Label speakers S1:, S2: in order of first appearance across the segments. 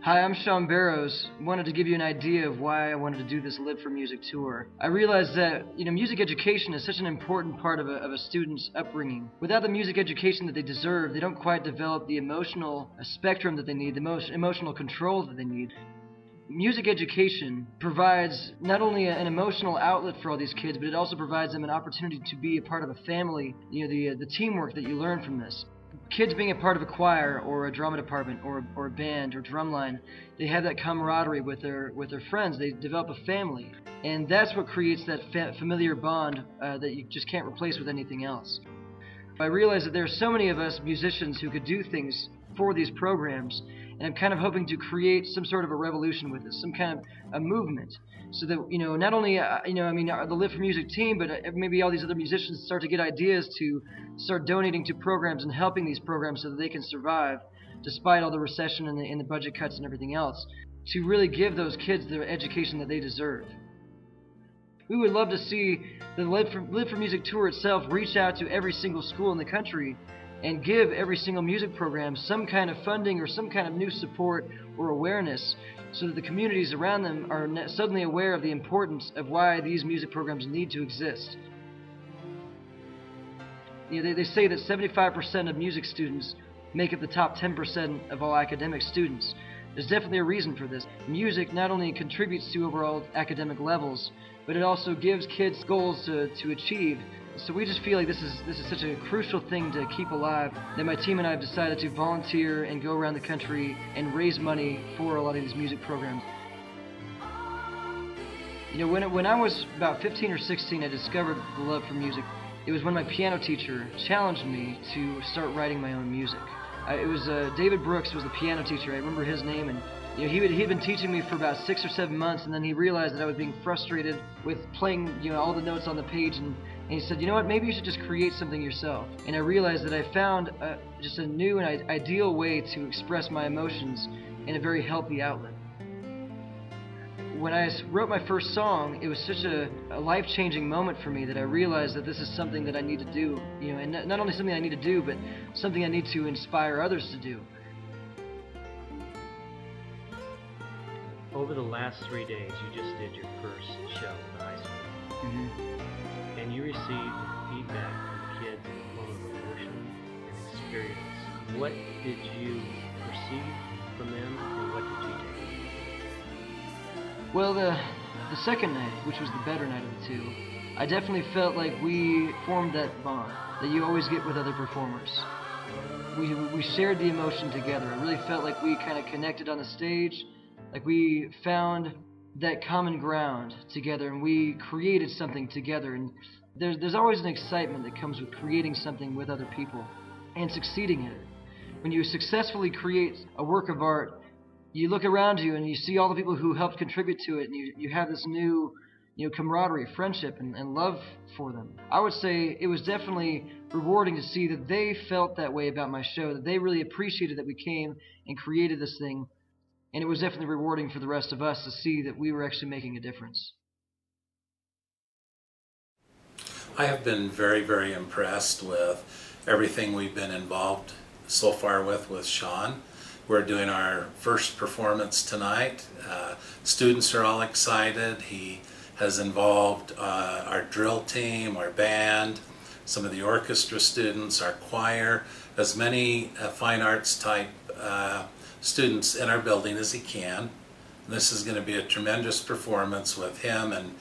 S1: Hi, I'm Shaun Barrowes. Wanted to give you an idea of why I wanted to do this Live for Music tour. I realized that, music education is such an important part of a student's upbringing. Without the music education that they deserve, they don't quite develop the emotional spectrum that they need, the most emotional control that they need. Music education provides not only an emotional outlet for all these kids, but it also provides them an opportunity to be a part of a family, the teamwork that you learn from this. Kids being a part of a choir or a drama department or a band or drumline, they have that camaraderie with their friends. They develop a family, and that's what creates that familiar bond that you just can't replace with anything else. I realize that there are so many of us musicians who could do things for these programs, and I'm kind of hoping to create some sort of a revolution with this, some kind of a movement, so that not only the Live for Music team, but maybe all these other musicians start to get ideas to start donating to programs and helping these programs so that they can survive despite all the recession and the budget cuts and everything else, to really give those kids the education that they deserve. We would love to see the Live for Music tour itself reach out to every single school in the country and give every single music program some kind of funding or some kind of new support or awareness, so that the communities around them are suddenly aware of the importance of why these music programs need to exist. They say that 75% of music students make up the top 10% of all academic students. There's definitely a reason for this. Music not only contributes to overall academic levels, but it also gives kids goals to achieve. So we just feel like this is such a crucial thing to keep alive, that my team and I have decided to volunteer and go around the country and raise money for a lot of these music programs. When I was about 15 or 16, I discovered the love for music. It was when my piano teacher challenged me to start writing my own music. It was David Brooks was the piano teacher. I remember his name, and he had been teaching me for about 6 or 7 months, and then he realized that I was being frustrated with playing all the notes on the page, and he said, you know what, maybe you should just create something yourself. And I realized that I found just a new and ideal way to express my emotions in a very healthy outlet. When I wrote my first song, it was such a life-changing moment for me that I realized that this is something that I need to do, and not only something I need to do, but something I need to inspire others to do.
S2: Over the last 3 days, you just did your first show in high school.
S1: Mm-hmm.
S2: And you received feedback from kids in the form of emotion and experience. What did you perceive from them, and what did you take?
S1: Well, the second night, which was the better night of the two, I definitely felt like we formed that bond that you always get with other performers. We shared the emotion together. I really felt like we kind of connected on the stage, like we found that common ground together, and we created something together. And there's always an excitement that comes with creating something with other people and succeeding in it. When you successfully create a work of art, you look around you and you see all the people who helped contribute to it, and you have this new camaraderie, friendship, and love for them. I would say it was definitely rewarding to see that they felt that way about my show, that they really appreciated that we came and created this thing, and it was definitely rewarding for the rest of us to see that we were actually making a difference.
S3: I have been very, very impressed with everything we've been involved so far with Shaun. We're doing our first performance tonight. Students are all excited. He has involved our drill team, our band, some of the orchestra students, our choir, as many fine arts type students in our building as he can. And this is going to be a tremendous performance with him and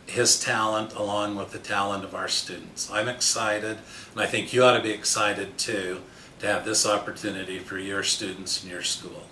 S3: his talent along with the talent of our students. I'm excited, and I think you ought to be excited too, to have this opportunity for your students in your school.